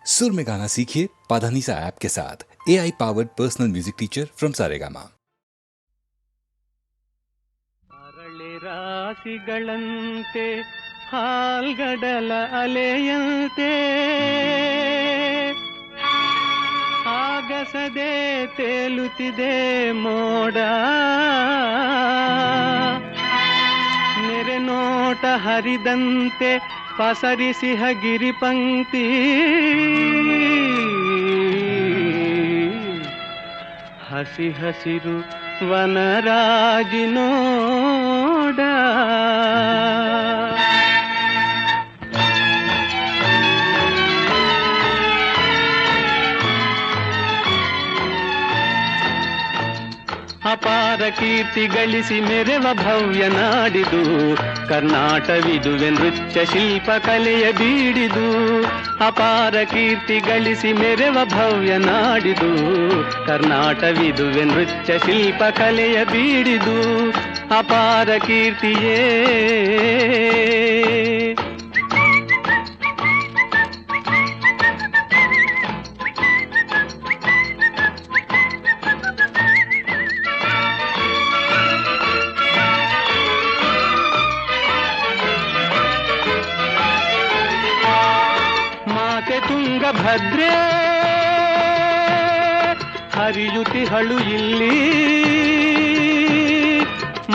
सुर में गाना सीखिए पाधानीसा ऐप के साथ। AI powered personal music teacher from Saregama. ಅರಳೆ ರಾಶಿಗಳಂತೆ ಹಾಲ್ಗಡಲ ಅಲೆಯಂತೆ ಆಗಸದೆ ತೇಲುತ್ತಿದೆ ಮೋಡ, ನೆರೆ ನೋಟ ಹರಿದಂತೆ ಪಸರಿಸಿಹ ಗಿರಿಪಂಕ್ತಿ, ಹಸಿ ಹಸಿರು ವನರಾಜಿನೋಡ. ಅಪಾರ ಕೀರ್ತಿ ಗಳಿಸಿ ಮೆರೆವ ಭವ್ಯ ನಾಡಿದು ಕರ್ನಾಟವಿದುವೆ ನೃತ್ಯ ಶಿಲ್ಪ ಕಲೆಯ ಬೀಡಿದು. ಅಪಾರ ಕೀರ್ತಿ ಗಳಿಸಿ ಮೆರೆವ ಭವ್ಯ ನಾಡಿದು ಕರ್ನಾಟವಿದುವೆ ನೃತ್ಯ ಶಿಲ್ಪ ಕಲೆಯ ಬೀಡಿದು. ಅಪಾರ ಕೀರ್ತಿಯೇ ತುಂಗಭದ್ರೆ ಹರಿಯುತಿಹಳು ಇಲ್ಲಿ,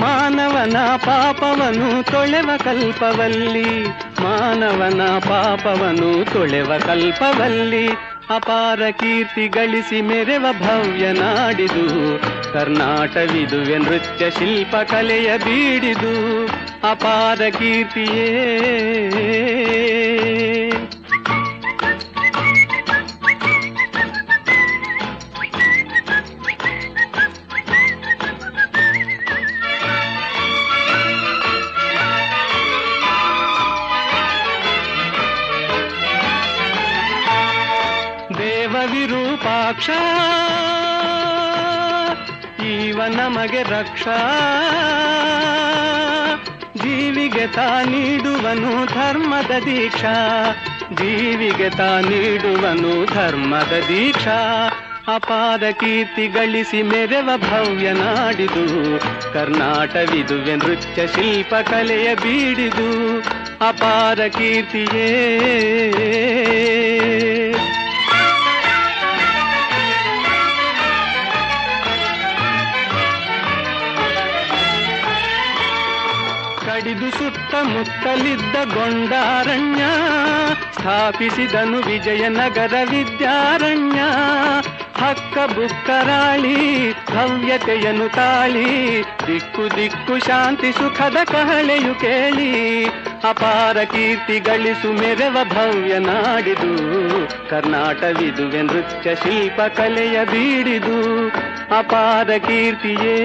ಮಾನವನ ಪಾಪವನು ತೊಳೆವ ಕಲ್ಪವಲ್ಲಿ, ಮಾನವನ ಪಾಪವನು ತೊಳೆವ ಕಲ್ಪವಲ್ಲಿ. ಅಪಾರ ಕೀರ್ತಿ ಗಳಿಸಿ ಮೆರೆವ ಭವ್ಯ ನಾಡಿದು ಕರ್ನಾಟವಿದುವೆ ನೃತ್ಯ ಶಿಲ್ಪ ಕಲೆಯ ಬೀಡಿದು. ಅಪಾರ ಕೀರ್ತಿಯೇ ವಿರೂಪಾಕ್ಷ ಈವ ನಮಗೆ ರಕ್ಷಾ, ಜೀವಿಗೆ ತಾ ನೀಡುವನು ಧರ್ಮದ ದೀಕ್ಷಾ, ಜೀವಿಗೆ ತಾ ನೀಡುವನು ಧರ್ಮದ ದೀಕ್ಷಾ. ಅಪಾರ ಕೀರ್ತಿ ಗಳಿಸಿ ಮೆರೆವ ಭವ್ಯ ನಾಡಿದು ಕರ್ನಾಟವಿದುವೆ ನೃತ್ಯ ಶಿಲ್ಪ ಕಲೆಯ ಬೀಡಿದು. ಅಪಾರ ಕೀರ್ತಿಯೇ ಕಡಿದು ಸುತ್ತಮುತ್ತಲಿದ್ದ ಗೊಂಡಾರಣ್ಯ ಸ್ಥಾಪಿಸಿದನು ವಿಜಯನಗರ ವಿದ್ಯಾರಣ್ಯ. ಹಕ್ಕ ಬುಕ್ಕರಾಳಿ ಭವ್ಯತೆಯನ್ನು ತಾಳಿ ದಿಕ್ಕು ದಿಕ್ಕು ಶಾಂತಿ ಸುಖದ ಕಹಳೆಯು ಕೇಳಿ. ಅಪಾರ ಕೀರ್ತಿ ಗಳಿಸು ಮೆರೆವ ಭವ್ಯ ನಾಡಿದು ಕರ್ನಾಟವಿದುವೆ ನೃತ್ಯ ಶಿಲ್ಪ ಕಲೆಯ ಬೀಡಿದು. ಅಪಾರ ಕೀರ್ತಿಯೇ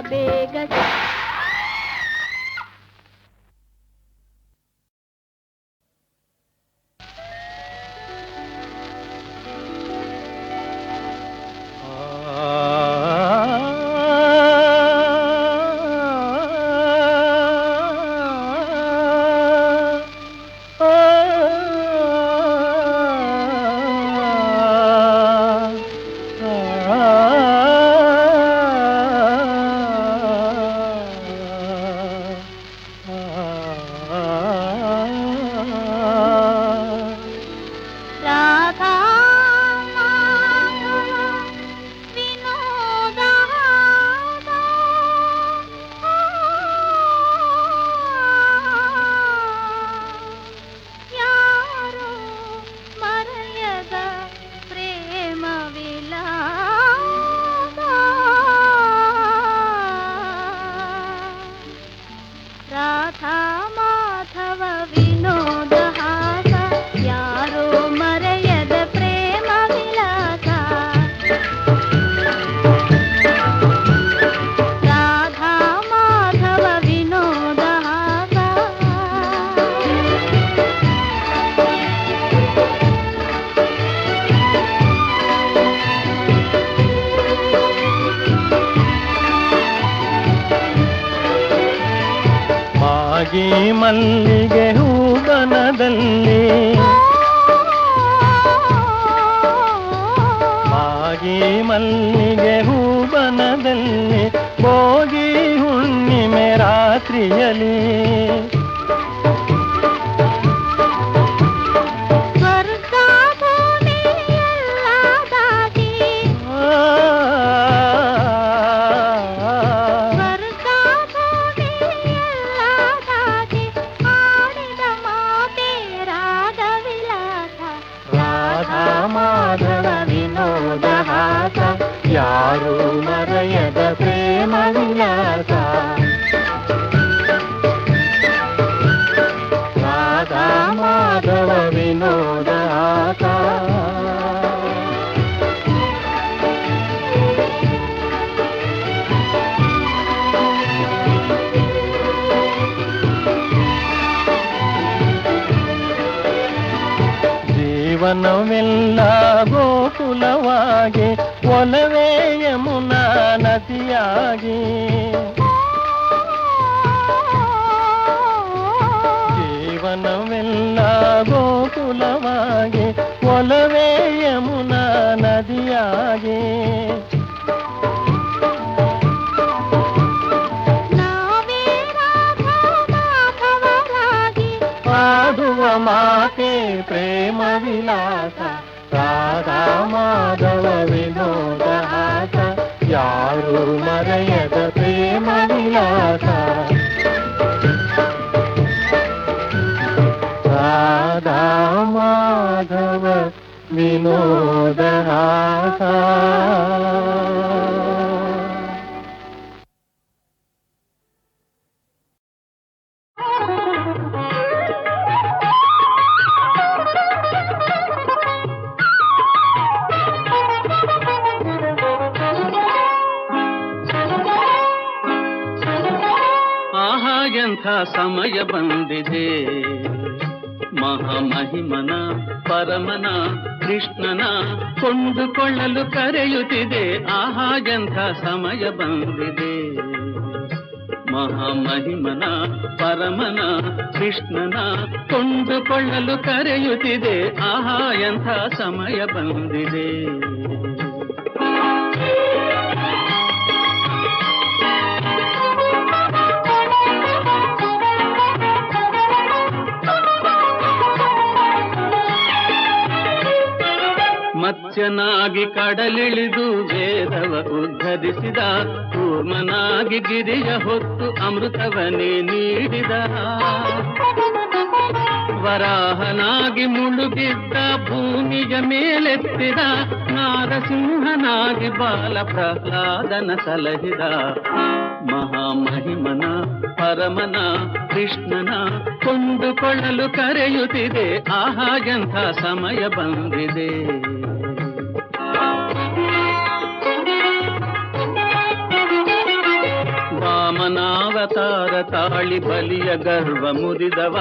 ಬೇಗ ಮಲ್ಲಿಗೆ ಹೂವನದಲ್ಲಿ ಮಾಗಿ ಮಲ್ಲಿಗೆ ಹೂವನದಲ್ಲಿ ಭೋಗಿ ಹುಣ್ಣಿಮೆ ರಾತ್ರಿಯಲ್ಲಿ ಯಾರು ಮರೆಯದ ಪ್ರೇಮ ವಿಲಾಸ ರಾಧಾ ಮಾಧವ ವಿನೋದ ಆಸ ಜೀವನವೆಲ್ಲ ಗೋಕುಲವಾಗಿ ಒಲವೇ ಯಮುನಾ ನದಿಯಾಗಿ ಜೀವನವೆಲ್ಲ ಗೋಕುಲವಾಗಿ ಒಲವೇ ಯಮುನಾ ನದಿಯಾಗಿ ಆಡುವ ಮಾತೆ ಪ್ರೇಮ ವಿಲಾಸ ರಾಧಾ ಮಾಧವ ವಿನೋದ ಹಾಸ ಯಾರು ಮರೆಯದ ಪ್ರೇಮ ವಿಲಾಸ ರಾಧಾ ಮಾಧವ ವಿನೋದ ಹಾಸ ಎಂಥ ಸಮಯ ಬಂದಿದೆ ಮಹಾಮಹಿಮನ ಪರಮನ ಕೃಷ್ಣನ ಕೊಂಡುಕೊಳ್ಳಲು ಕರೆಯುತ್ತಿದೆ ಆಹಾ ಎಂಥ ಸಮಯ ಬಂದಿದೆ ಮಹಾಮಹಿಮನ ಪರಮನ ಕೃಷ್ಣನ ಕೊಂಡುಕೊಳ್ಳಲು ಕರೆಯುತ್ತಿದೆ ಆಹಾ ಎಂಥ ಸಮಯ ಬಂದಿದೆ ಮತ್ಸ್ಯನಾಗಿ ಕಡಲಿಳಿದು ವೇದವ ಉದ್ಧರಿಸಿದ ಕೂರ್ಮನಾಗಿ ಗಿರಿಯ ಹೊತ್ತು ಅಮೃತವನೇ ನೀಡಿದ ವರಾಹನಾಗಿ ಮುಳುಗಿದ್ದ ಭೂಮಿಯ ಮೇಲೆತ್ತಿದ ನಾರಸಿಂಹನಾಗಿ ಬಾಲ ಪ್ರಹ್ಲಾದನ ಸಲಹಿದ ಮಹಾಮಹಿಮನ ಪರಮನ ಕೃಷ್ಣನ ಕೊಂಡುಕೊಳ್ಳಲು ಕರೆಯುತ್ತಿದೆ ಆಹಾ ಎಂಥ ಸಮಯ ಬಂದಿದೆ ಅವತಾರ ತಾಳಿ ಬಲಿಯ ಗರ್ವ ಮುರಿದವ,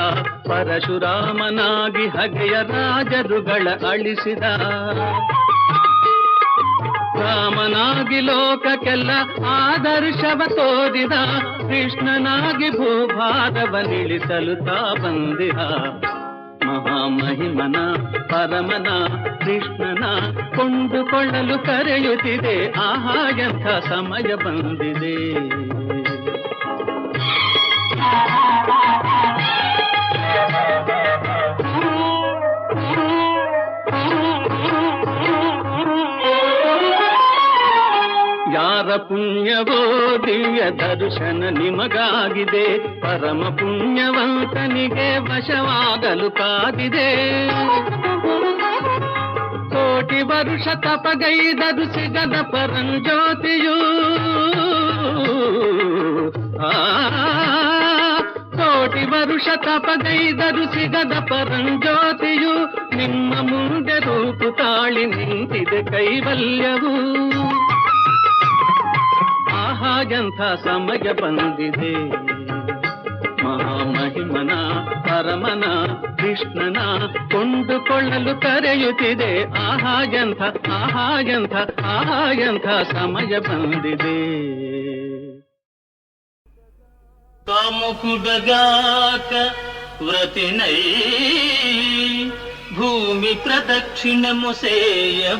ಪರಶುರಾಮನಾಗಿ ಹಗೆಯ ರಾಜರುಗಳ ಅಳಿಸಿದ, ರಾಮನಾಗಿ ಲೋಕಕ್ಕೆಲ್ಲ ಆದರ್ಶವ ತೋರಿದ, ಕೃಷ್ಣನಾಗಿ ಭೂಭಾರವನಿಳಿಸಲು ತಾ ಬಂದಿಹ. ಮಹಾಮಹಿಮನ ಪರಮನ ಕೃಷ್ಣನ ಕೊಂಡುಕೊಳ್ಳಲು ಕರೆಯುತ್ತಿದೆ, ಆಹಾ ಎಂಥ ಸಮಯ ಬಂದಿದೆ. ಯಾರ ಪುಣ್ಯವೋ ದಿವ್ಯ ದರ್ಶನ ನಿಮಗಾಗಿದೆ, ಪರಮ ಪುಣ್ಯವಂತನಿಗೆ ವಶವಾಗಲು ಕಾದಿದೆ. ಕೋಟಿ ವರುಷ ತಪಗೈದರು ಸಿಗದ ಪರಂಜ್ಯೋತಿಯು, ಕೋಟಿ ವರುಷ ತಪಗೈದರು ಸಿಗದ ಪರಂಜ್ಯೋತಿಯು, ನಿಮ್ಮ ಮುಂದೆ ರೂಪು ತಾಳಿ ನಿಂತಿದೆ ಕೈವಲ್ಯವು. ಆಹಾ ಎಂಥ ಸಮಯ ಬಂದಿದೆ, ಮಹಾಮಹಿಮನ ಪರಮನ ಕೃಷ್ಣನ ಕೊಂಡುಕೊಳ್ಳಲು ಕರೆಯುತ್ತಿದೆ, ಆಹಾ ಎಂಥ ಆಹಾ ಎಂಥ ಆಹಾ ಎಂಥ ಸಮಯ ಬಂದಿದೆ. ಕಾಮುಕುಡಗಾಕ ವ್ರತಿನೈ ಭೂಮಿ ಪ್ರದಕ್ಷಿಣ ముసేయబోయడివానిం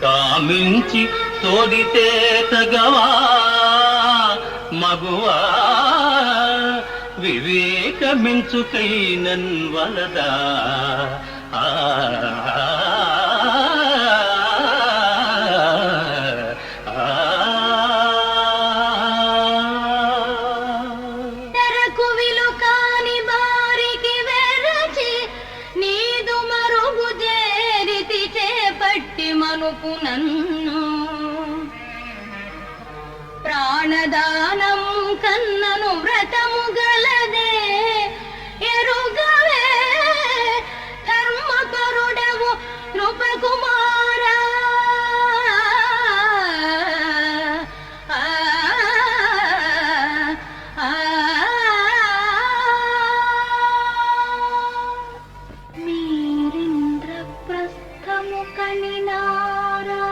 కామించి తోడితే తగవా మగువా వివేకమించుకైనన్ వలదా నన్ను ప్రాణదానం కన్నను వ్రతము గలదే ఎరుగవే ధర్మపరుడవు నృపకుమార. మీరింద్రప్రస్థము కనినారా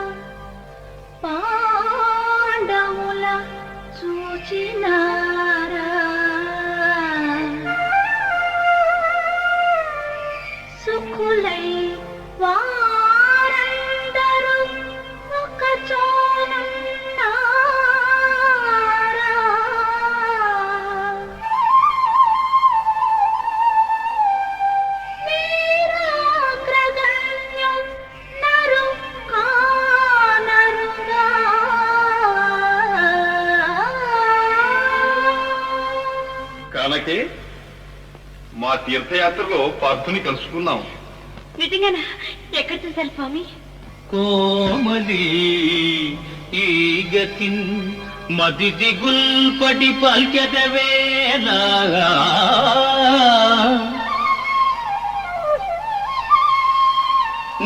పాండవుల చూచినారా సుఖులై వారందరూ ఒక చోనున్నారా. వీరాగ్రగణ్యం నరు కానరుగా కానకే మా తీర్థయాత్రలో పార్థుని కలుసుకున్నాం. నిజంగానా? ఎక్కడ చూశారు స్వామి? కోమలి ఈ గతిన్ మది దిగుల్పడి పల్కెదవేలా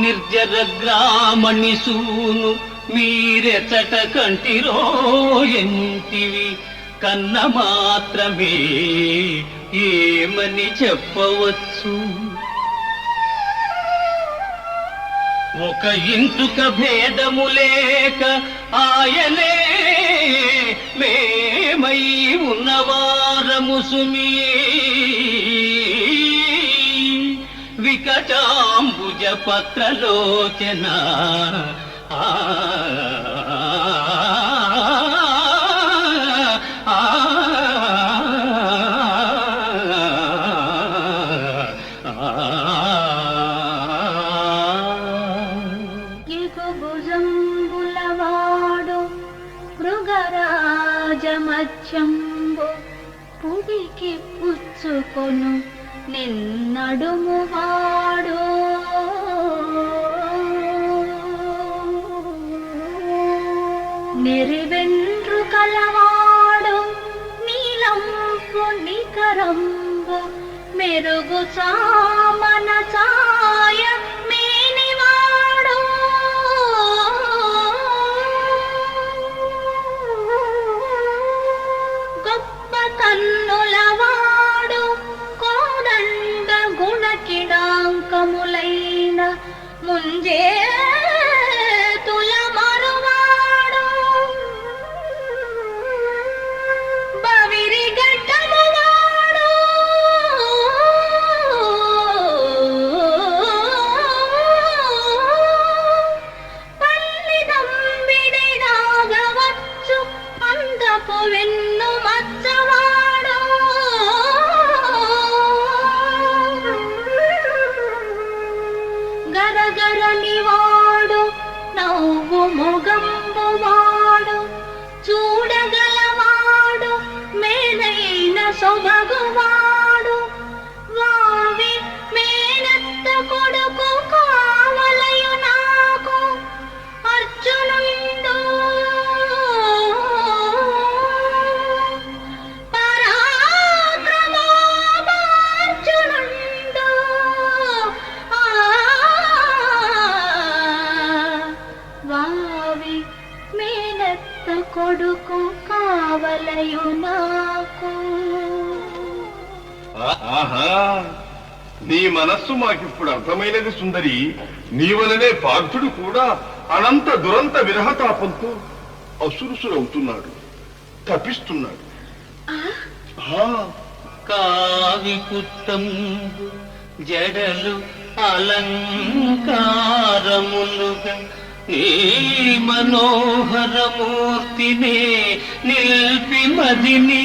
నిర్జర గ్రామణి సూను మీరెచట కంటిరో ఎంటివి కన్న మాత్రమే ఏమని చెప్పవచ్చు. ఒక ఇంటుక భేదము లేక ఆయనే మేమై ఉన్నవారము సుమీ. వికటాంబుజ పత్రలోచన భుజంబులవాడు మృగరాజమత్యంబు పుడికి పుచ్చుకొను నిన్నడుమువాడు. నెరివెండ్రు కలవాడు నీలంపు నికరంబు మెరుగు సామన ఛాయ మేనివాడు. వెన్ను మచ్చవాడు గరగరని వాడు నవ్వు మొగంబు వాడు చూడగలవాడు మేలైన సొబగువాడు వావి మేనత్త కొడుకు కావలయు నాకు అర్జునుండు పరాక్రమోపార్జునుండు వావి మేనత్త కొడుకు కావలయు నాకు. ఆహా, నీ మనస్సు మాకిప్పుడు అర్థమైనది సుందరి. నీ వలనే పార్థుడు కూడా అనంత దురంత విరహతాపంతో అసురుసురవుతున్నాడు, తపిస్తున్నాడు. కావి పుత్తంబు జడలు అలంకారములుగా నీ మనోహరమూర్తినే నిల్పి మదిని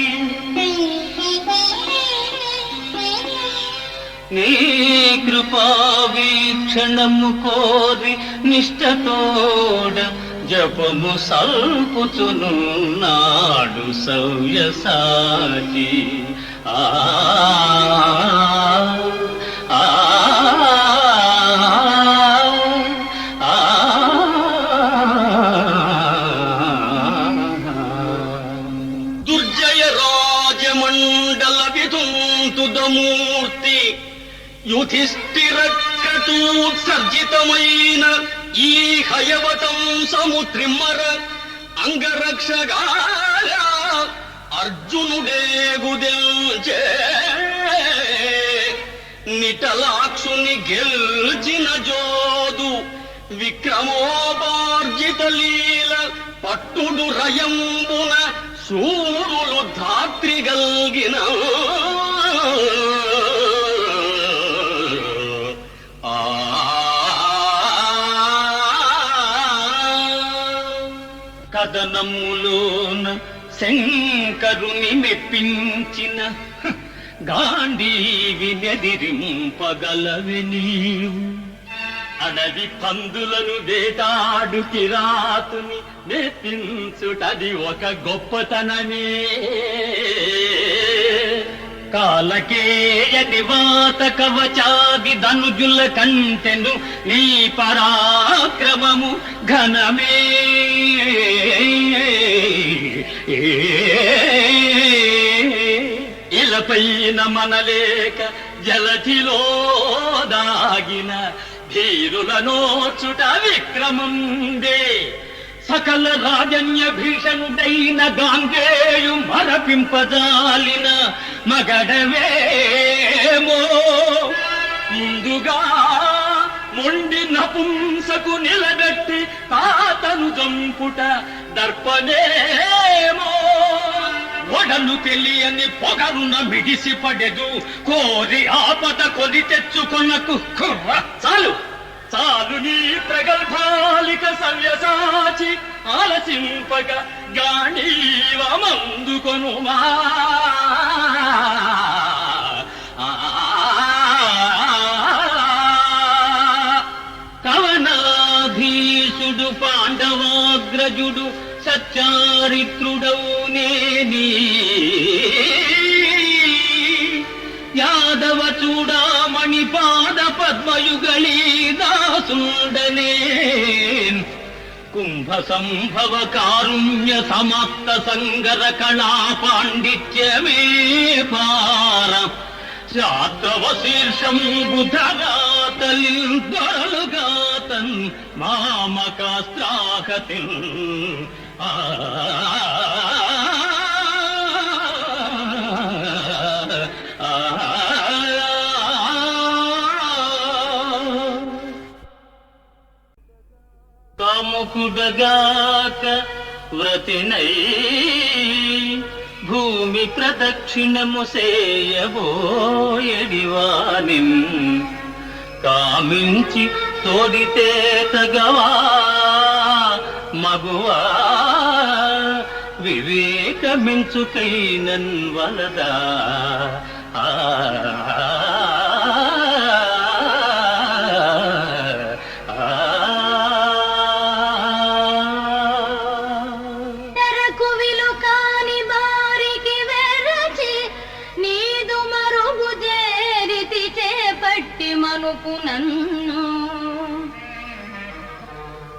నీ కృపా వీక్షణము కోరి నిష్టతోడ జపము సల్పుచునున్నాడు సవ్యసాచి. ఆ ఆ దుర్జయ రాజమండల విధుంతుదమూర్తి యుధిష్ఠిర క్రతూత్సర్జితమైన ఈ హయవతం సముద్రిమ్మర అంగరక్షగా అర్జునుడే గుదెల్చే నిటలాక్షుని గెల్చిన జోదు విక్రమోపార్జిత లీల పట్టుడు రయంబున సూరులు ధాత్రిగల్గిన కదనములోన శంకరుని మెప్పించిన గాంధీవి నెదిరింపగలవి నీవు. అడవి పందులను వేటాడు కిరాతుని మెప్పించుటది ఒక గొప్పతనమే. కాలకేయ నివాత కవచాది ధనుజుల కంటెను నీ పరాక్రమము ఘనమే. ఇలపైన మనలేక జలధిలో దాగిన ధీరుల నోచుట విక్రమందే. సకల రాజన్య భీషణుడైన గాంగేయు మరపింపజాలిన మగడవేమో. ముందుగా మొండి నపుంసకు నిలబెట్టి తాతను జంపుట దర్పనేమో. ఒడలు తెలియని పొగరున మిడిసి పడెదు కోరి ఆపద కొని తెచ్చుకొనకు. చాలు చాలు నీ ప్రగల్భాలిక సవ్యసాచి ఆలసింపక గాణీవమందుకొనుమా. కవనాధీశుడు పాండవాగ్రజుడు సచ్చారిత్రుడౌనేని యాదవ చూడామణి పాద పద్మయుగళీ దాసుండనే. కుంభ సంభవ కారుణ్య సమాప్త సంగర కళా పాండిత్యమే పార శాతవ శీర్షం బుధరాతలిల్ దొరలుగాతన్ మామకాస్త్రాహతిల్. కాముకుడగాక వ్రతినై భూమి ప్రదక్షిణము సేయబోయడివానిన్ కామించి తోడితే తగవా మగువా వివేకమెంచుకైనన్ వలదా ఆ తెరకు విలు కాని బారికి వెరచి నీదు మరుగు చేరితి చేపట్టి మనుపు నన్ను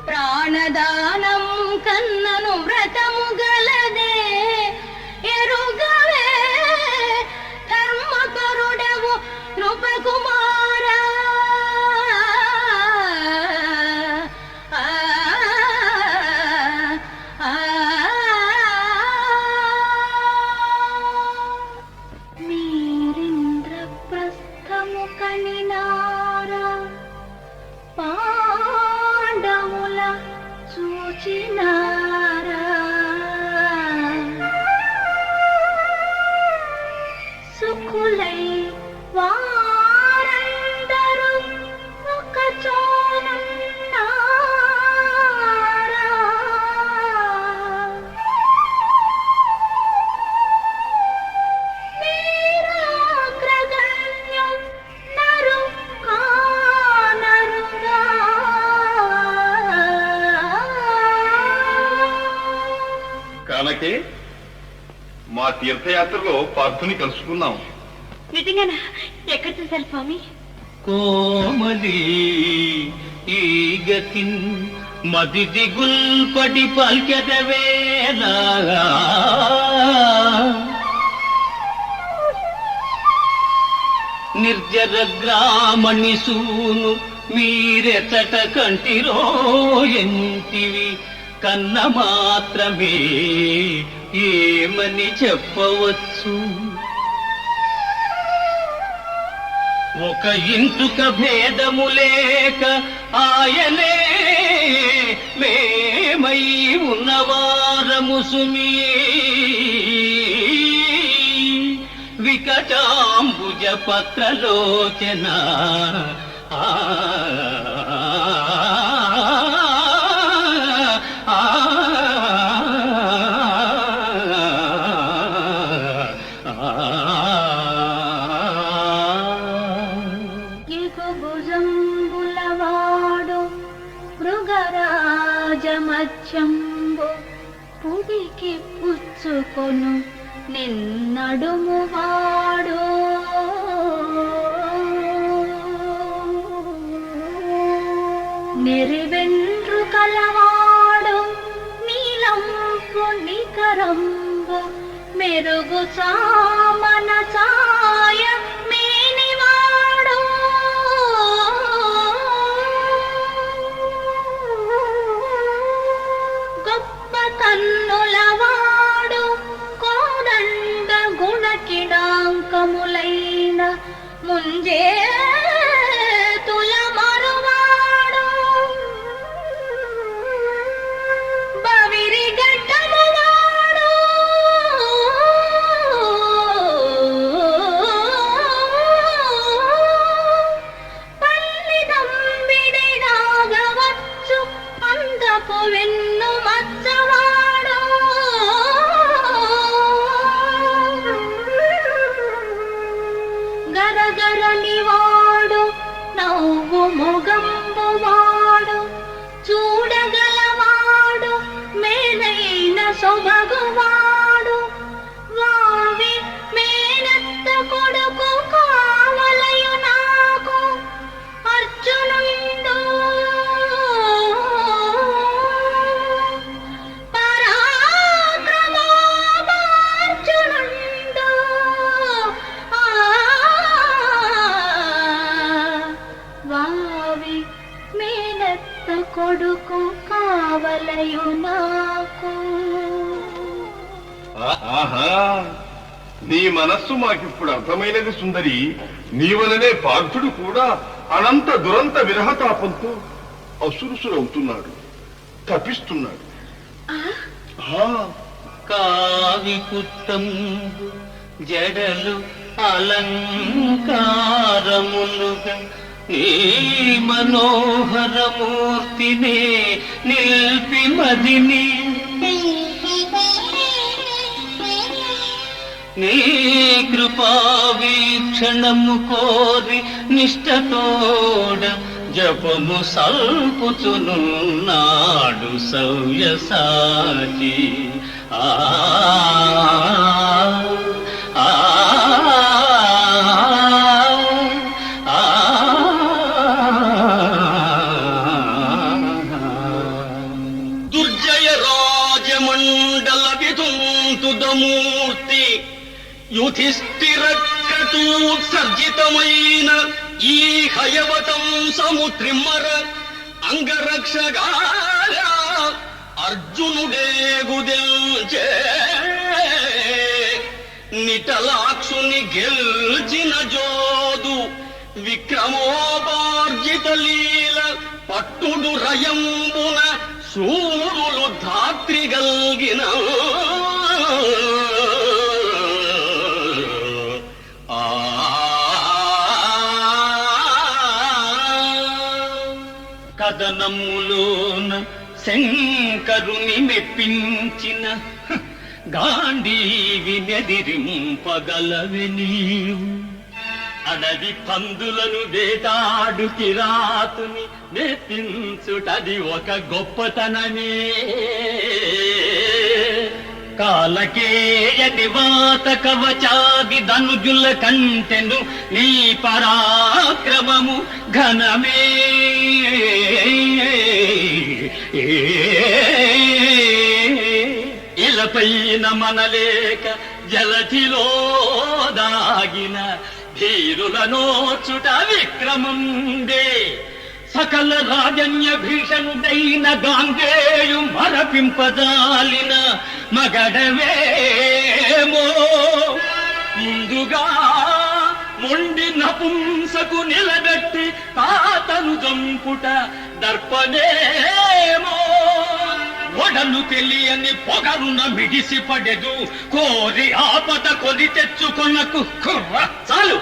ప్రాణదానం కన్నను వ్రతము గలదే ఎరుగవే ధర్మపరుడవు నృపకుమారా మీరింద్రప్రస్థము కనినారా పాండవుల చూచినారా సుఖులై వారందరూ ఒక చోనున్నారా వీరాగ్రగణ్యం నరు కానరుగా కానకే మా తీర్థయాత్రలో పార్థుని కలుసుకున్నాం. నిజంగానా? ఎక్కడ చూశారు స్వామి? కోమలి ఈ గతిన్ మది దిగుల్పడి పల్కెదవేలా నిర్జర గ్రామణి సూను మీరెచట కంటిరో ఎంటివి కన్న మాత్రమే ఏమని చెప్పవచ్చు. ఒక ఇంటుక భేదము లేక ఆయనే మేమై ఉన్నవారము సుమీ వికటాంబుజ పత్రలోచన ఆ ఎగుభుజంబులవాడు మృగరాజమధ్యంబు పుడికి పుచ్చుకొను నిన్నడుమువాడు నెరివెండ్రు కలవాడు నీలంపు నికరంబు మెరుగు సామన సాయ మేనివాడు గొప్ప కన్నులవాడు కోదండ గుణకిడాంకములైన ముంజే తుల మరువాడు బవిరి గడ్డమువాడు పల్లిదంబిడినాగవచ్చు అందపు వెన్ను మచ్చవాడు గరగరనివాడు నవ్వు మొగంబువాడు చూడగలవాడు మేలైన సొబగువాడు వావి మేనత్త కొడుకు కావలయు నాకు అర్జునుండు పరాక్రమోపార్జునుండు వావి మేనత్త కొడుకు కావలయు నాకు ఆహా, నీ మనస్సు మాకిప్పుడు అర్థమైనది సుందరి. నీవలనే పార్థుడు కూడా అనంత దురంత విరహతాపంతో అసురుసురవుతున్నాడు, తపిస్తున్నాడు. ఆ, కావి కుట్టంబు జడలు అలంకారములుగా నీ మనోహరమూర్తినే నిల్పి మదిని నీ కృపా వీక్షణము కోరి నిష్టతోడ జపము సల్పుచునున్నాడు సవ్యసాచి. ఆ ఆ దుర్జయ రాజమండల విధుంతుదమూర్తి యుధిష్ఠిర క్రతూత్సర్జితమైన ఈ హయవతం సముత్రిమ్మర అంగరక్షగా అర్జునుడే గుదెల్చే నిటలాక్షుని గెల్చిన జోదు విక్రమోపార్జిత లీల పట్టుడు రయంబున సూరులు ధాత్రిగల్గిన కథనములోన శంకరుని మెప్పించిన గాంధీవి నెదిరింపగలవె నీవు. అడవి పందులను వేటాడు కిరాతుని మెప్పించుటది ఒక గొప్పతనమే. కాలకేయ నివాత కవచాది ధనుజుల కంటెను నీ పరాక్రమము ఘనమే. ఇలపైన మనలేక జలధిలో దాగిన ధీరుల నోచుట విక్రమందే. సకల రాజన్య భీషణుడైన గాంగేయు మరపింపజాలిన మగడవేమో. ముందుగా మొండి నపుంసకు నిలబెట్టి తాతను చంపుట దర్పణేమో. ఒడలు తెలియని పొగరున మిడిసి పడెదు కోరి ఆపద కొని తెచ్చుకొనకు కుర్ర. చాలు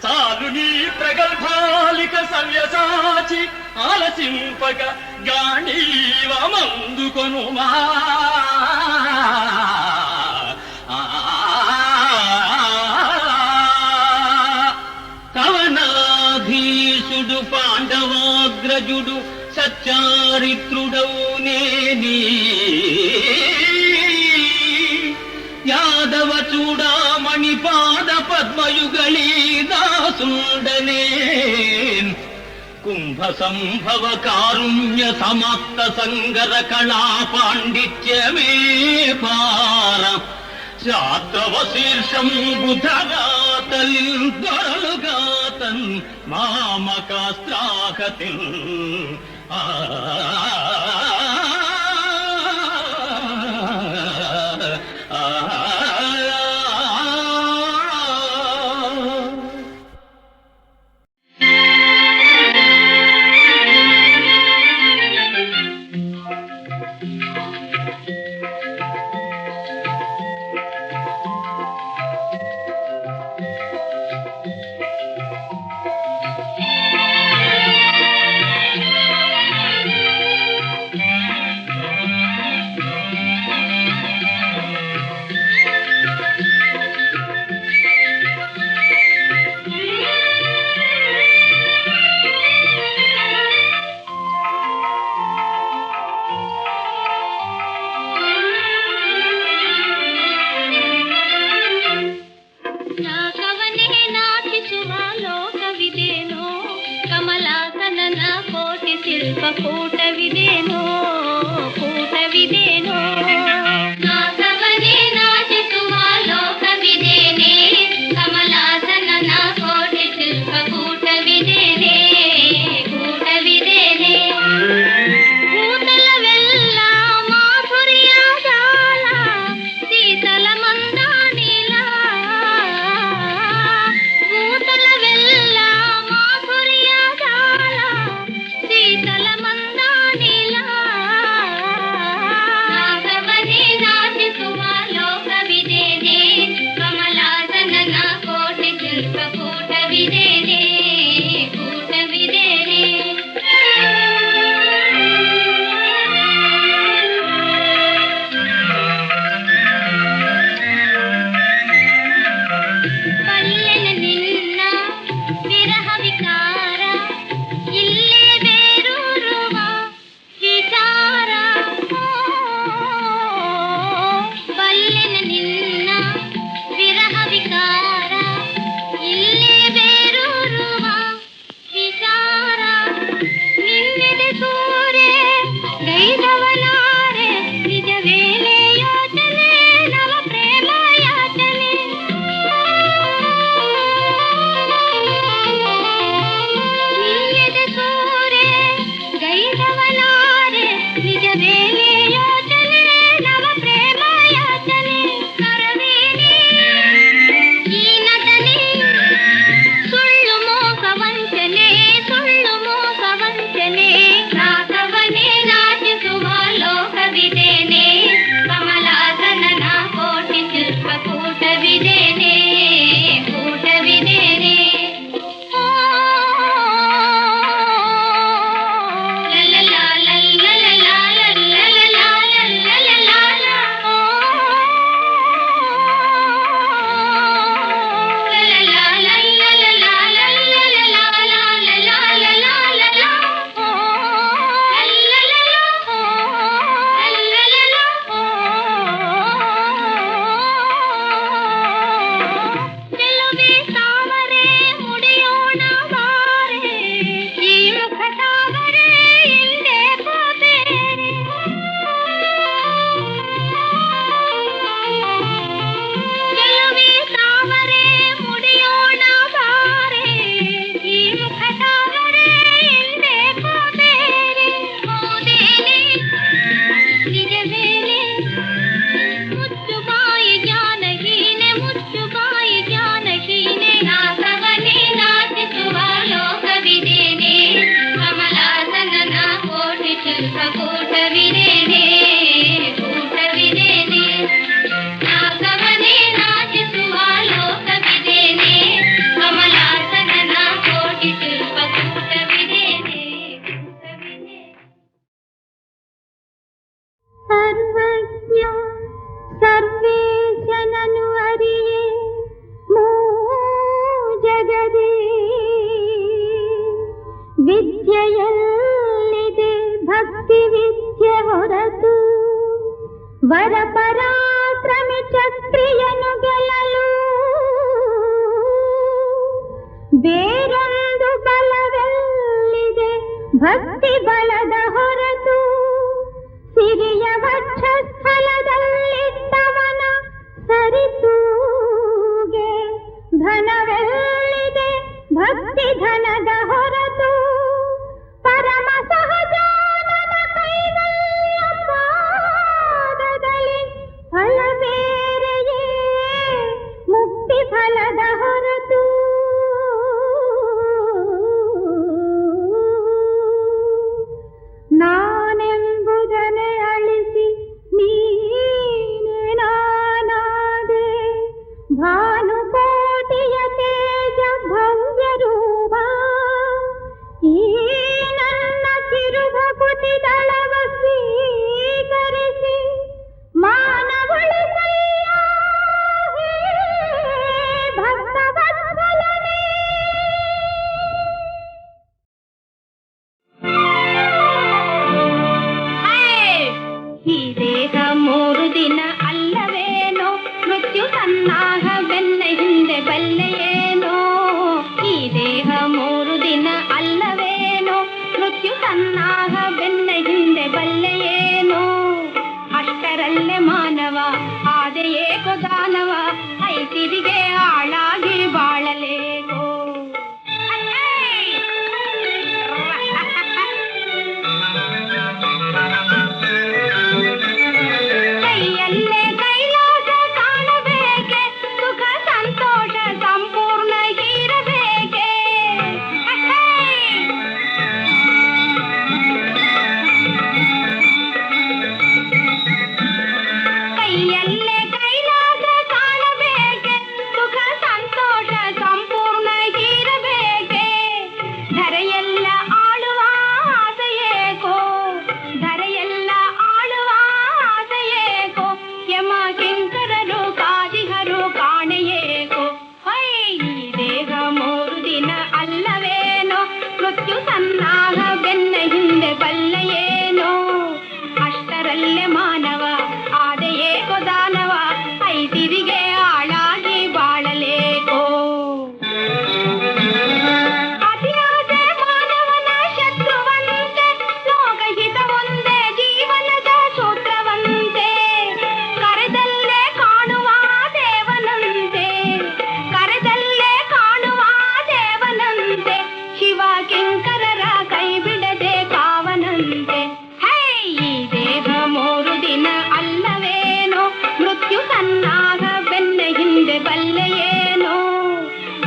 చాలు నీ ప్రగల్భాలిక సవ్యసాచి ఆలసింపక గాణీవమందుకొనుమా. కవనాధీశుడు పాండవాగ్రజుడు సచ్చారిత్రుడవు నేని. యాదవ చూడామణి పాద పద్మయుగళీ దాసుండనే. కుంభ సంభవ కారుణ్య సమాప్త సంగర కళా పాండిత్యమే పార. శాద్రవ శీర్షం బుధగాతలిన్ దొరలుగాతన్ మామకాస్త్రాహతిన్. ఆ ಕೂಟವಿದೇನೋ ಕೂಟವಿದೇನೋ ನಾಗವನೇ ನಾಚಿಸುವ ಲೋಕವಿದೇನೆ ಕಮಲಾಸನನ ಕೋಟಿ ಶಿಲ್ಪ ಕೂಟವಿದೇನೆ ಕೂಟವಿದೇನೆ ಭೂತಲವೆಲ್ಲ ಮಾಧುರ್ಯ ಜಾಲ ಶೀತಲ ಮಂದಾನಿಲ ಭೂತಲವೆಲ್ಲ ಮಾಧುರ್ಯ ಜಾಲ ಶೀತಲ ಮಂದಾನಿಲ ಪರಾಕ್ರಮಿ ಚಕ್ರಿಯನು ಗೆಲ್ಲಲು ಬೇರೊಂದು ಬಲವೆಲ್ಲಿದೆ ಭಕ್ತಿ ಬಲದ ಹೊರತು ಸಿರಿಯ ವಕ್ಷಸ್ಥಲದಲ್ಲಿಟ್ಟವನ ಸರಿತೂಗೆ ಧನವೆಲ್ಲಿದೆ ಭಕ್ತಿ ಧನದ ಹೊರತು ಪರಮ ಸಹಜಾನನ ಕೈವಲ್ಯ ಪಾದದಲ್ಲಿ ಫಲ ಬೇರೆಯೇ ಮುಕ್ತಿ ಫಲದ ಹೊರತು ನಾನೆಂಬುದನೆ ಅಳಿಸಿ ನೀನೇ ನಾನಾದೆ ಭಾನುಕೋಟಿಯ ತೇಜ ಭವ್ಯ ರೂಪ ಈ ನನ್ನ ಕಿರುಭಕುತಿ ದಳವ ಸ್ವೀಕರಿಸಿ ಮಾನವಳಿಸಯ್ಯ ಹೇ ಭಕ್ತವತ್ಸಲನೇ. ಈ ದೇಹ 3 ದಿನ ಅಲ್ಲವೇನೋ ಮೃತ್ಯು ಸನ್ನಾಹ ಬೆನ್ನ ಹಿಂದೆ ಬಲ್ಲೆಯೇನೋ. ಈ ದೇಹ 3 ದಿನ ಅಲ್ಲವೇನೋ ಮೃತ್ಯು ಸನ್ನಾಹ ಬೆನ್ನ ಹಿಂದೆ ಬಲ್ಲೆಯೇನೋ. ಅಷ್ಟರಲ್ಲೇ ಮಾನವ ಆದೆಯೇಕೋ ದಾನವ ಐತಿರಿಗೆ ಆಳಾಗಿ ಬಾಳಲೇಕೋ. ಕೈಯಲ್ಲೇ ಕೈಲಾಸ ಕಾಣಬೇಕೆ ಸುಖ ಸಂತೋಷ ಸಂಪೂರ್ಣ ಇರಬೇಕೆ. ಕೈಯಲ್ಲೇ ಕೈಲಾಸ ಕಾಣಬೇಕೆ ಸುಖ ಸಂತೋಷ ಸಂಪೂರ್ಣ ಇರಬೇಕೆ. ಧರೆಯೆಲ್ಲ ಆಳುವ ಆಸೆಯೇಕೋ ಧರೆಯೆಲ್ಲ ಆಳುವ ಆಸೆಯೇಕೋ. ಯಮ ಕಿಂಕರರು ಕಾದಿಹರು ಕಾಣೆಯೇಕೋ. ಹೈ ಈ ದೇಹ 3 ದಿನ ಅಲ್ಲವೇನೋ ಮೃತ್ಯು ಸನ್ನಾಹ ಬೆನ್ನ ಹಿಂದೆ ಬಲ್ಲೆಯೇನೋ. ಅಷ್ಟರಲ್ಲೇ ಮಾನವ ಆದೆಯೇಕೋ ದಾನವ ಐತಿರಿಗೆ ಆಳಾಗಿ ಬಾಳಲೇಕೋ. ಅತಿಯಾಸೆ ಮಾನವನ ಶತ್ರುವಂತೆ ಲೋಕಹಿತ ಒಂದೇ ಜೀವನದ ಸೂತ್ರವಂತೆ. ಕರೆದಲ್ಲೇ ಕಾಣುವ ದೇವನಂತೆ ಕರೆದಲ್ಲೇ ಕಾಣುವ ದೇವನಂತೆ. ಶಿವ ಕಿಂಕರರ ಕೈ ಬಿಡದೆ ಕಾವನಂತೆ. ಹೇ ಈ ದೇಹ 3 ದಿನ ಅಲ್ಲವೇನೋ ಮೃತ್ಯು ಸನ್ನಾಹ ಬೆನ್ನ ಹಿಂದೆ ಬಲ್ಲೆಯೇನೋ.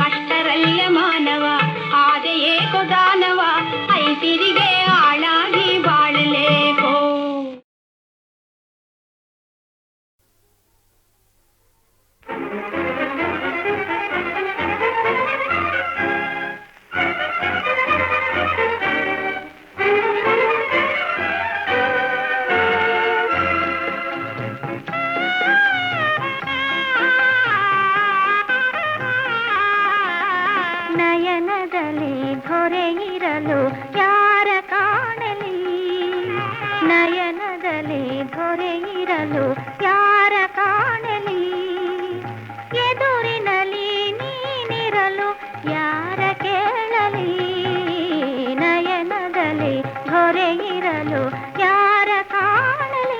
ಅಷ್ಟರಲ್ಲೇ ಮಾನವ ಆದೆಯೇಕೋ ದಾನವ ಐತಿರಿಗೆ ಆಳಾಗಿ ಬಾಳಲೇಕೋ. ನಯನದಲ್ಲಿ ಧೊರೆಯಿರಲು ಯಾರ ಕಾಣಲಿ ನಯನದಲ್ಲಿ ಧೊರೆಯಿರಲು ಯಾರ ಕಾಣಲಿ. ಎದುರಿನಲ್ಲಿ ನೀನಿರಲು ಯಾರ ಕೇಳಲಿ ನಯನದಲ್ಲಿ ಧೊರೆಯಿರಲು ಯಾರ ಕಾಣಲಿ.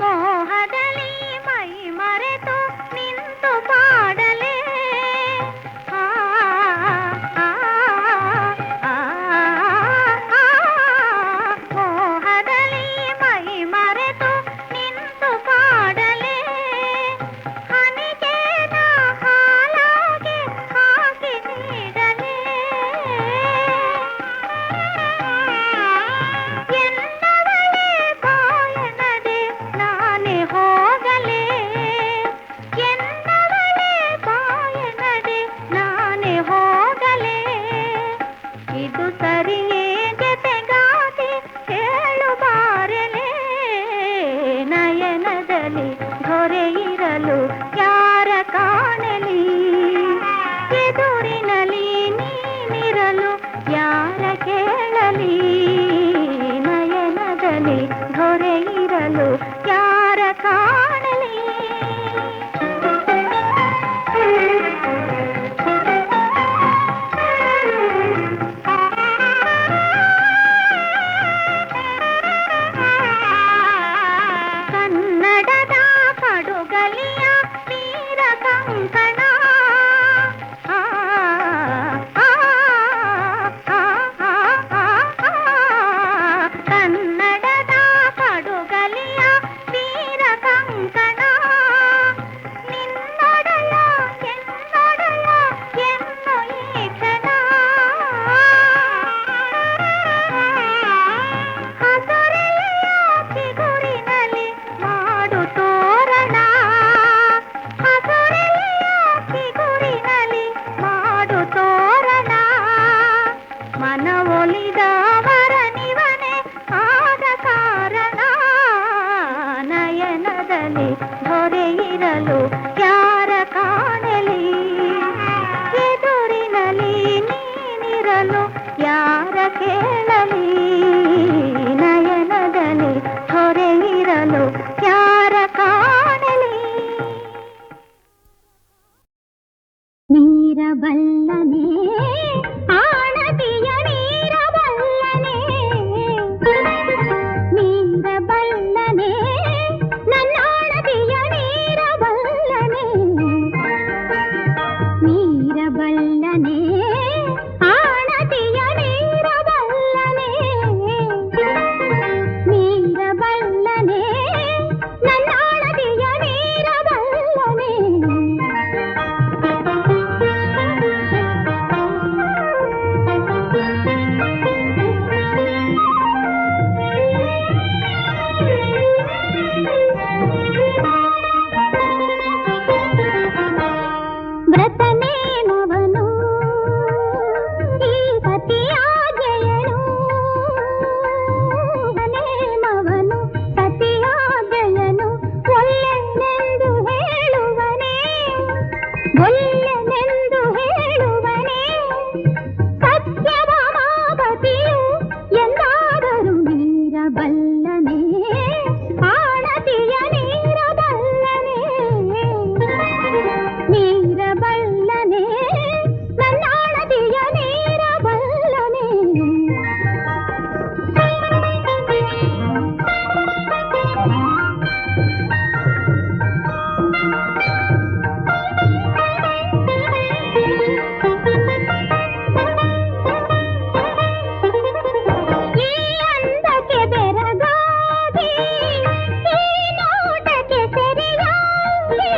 ಮೋಹದಲ್ಲಿ ಮೈ ಮರೆತು ನಿಂತ ಕಂಕಣ ಕನ್ನಡದ ಪಡುಗಲಿಯ ವೀರ ಕಂಕಣ ನಿನ್ನೊಡೆಯ ಎನ್ನೊಡೆಯ ಎನ್ನು ಈ ಕ್ಷಣ ಹಸುರೆಲೆಯ ಚಿಗುರಿನಲ್ಲಿ ಮಾಡು ತೋರಣ ಹಸುರೆಲೆಯ ಚಿಗುರಿನಲ್ಲಿ ಮಾಡು ತೋರಣ ಮನವೊಲಿದವರ ನಿವನೆ ಆದ ಕಾರಣ ನಯನದಲ್ಲಿ ಹೊರೆಯಿರಲು ಯಾರ ಕಾಣಲಿ ಎದುರಿನಲ್ಲಿ ನೀನಿರಲು ಯಾರ ಕೇಳಲಿ ನಯನದಲ್ಲಿ ಹೊರೆಯಿರಲು ಯಾರ ಕಾಣಲಿ ನೀರಬಲ್ಲನೆ ಆಣತಿಯ ನೀರಬಲ್ಲನೆ ನೀರಬಲ್ಲನೆ ನನ್ನಾಣತಿಯ ನೀರಬಲ್ಲನೆ ನೀರಬಲ್ಲನೆ ಆಣತಿಯ ನೀರಬಲ್ಲನೆ ನೀರಬಲ್ಲನೆ ನನ್ನಾಣತಿಯ ನೀರಬಲ್ಲನೆ ವ್ರತನೇಮವನು ಈ ಸತಿಯಾಜ್ಞೆಯನು ನೇಮವನು ಸತಿಯಾಜ್ಞೆಯನು ಒಲ್ಲೆನೆಂದು ಹೇಳುವನೇ ಒಲ್ಲೆನೆಂದು ಹೇಳುವನೇ ಸತ್ಯಭಾಮಾಪತಿಯು ಎಂದಾದರೂ ನೀರಬಲ್ಲನೆ ಆಣತಿಯ ನೀರಬಲ್ಲನೆ ನೀರಬಲ್ಲನೆ ನನ್ನಾಣತಿಯ ನೀರಬಲ್ಲನೆ ಈ ಅಂದಕ್ಕೆ ಬೆರಗಾಗಿ ಈ ನೋಟಕ್ಕೆ ಸೆರೆಯಾಗಿ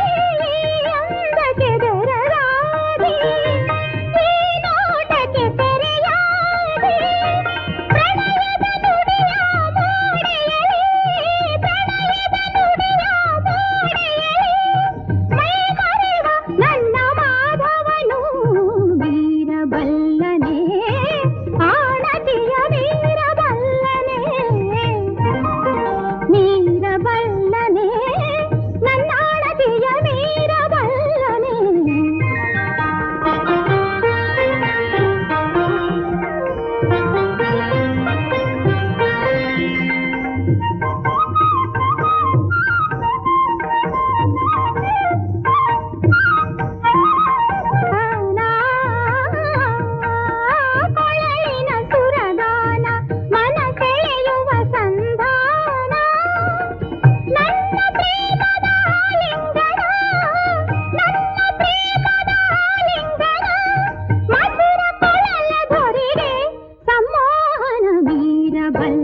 ಈ ಅಂದಕ್ಕೆ ಬೆರಗಾಗಿ ಈ ನೋಟಕ್ಕೆ ಸೆರೆಯಾಗಿ ಪ್ರಣಯದ ನುಡಿಯ ಮೋಡೆಯಲಿ ಪ್ರಣಯದ ನುಡಿಯ ಮೋಡೆಯಲಿ ಮೈ ಮರೆವ ನನ್ನ ಮಾಧವನು ವೀರಬಲ್ಲನೆ ಆಣತಿಯ ವೀರಬಲ್ಲನೆ ನೀರಬಲ್ಲನೆ ನನ್ನಾಣತಿಯ ವೀರಬಲ್ಲನೆ ಕೊಳಲಿನ ಸುರಗಾನ ಮನ ಸೆಳೆಯುವ ಸಂಧಾನ ನನ್ನ ಪ್ರೇಮದ ಆಲಿಂಗನ ನನ್ನ ಪ್ರೇಮದ ಆಲಿಂಗನ ಮಧುರ ಕೊಳಲ ಧೊರೆಗೆ ಸಂಮೋಹನ ವೀರಬಲ್ಲ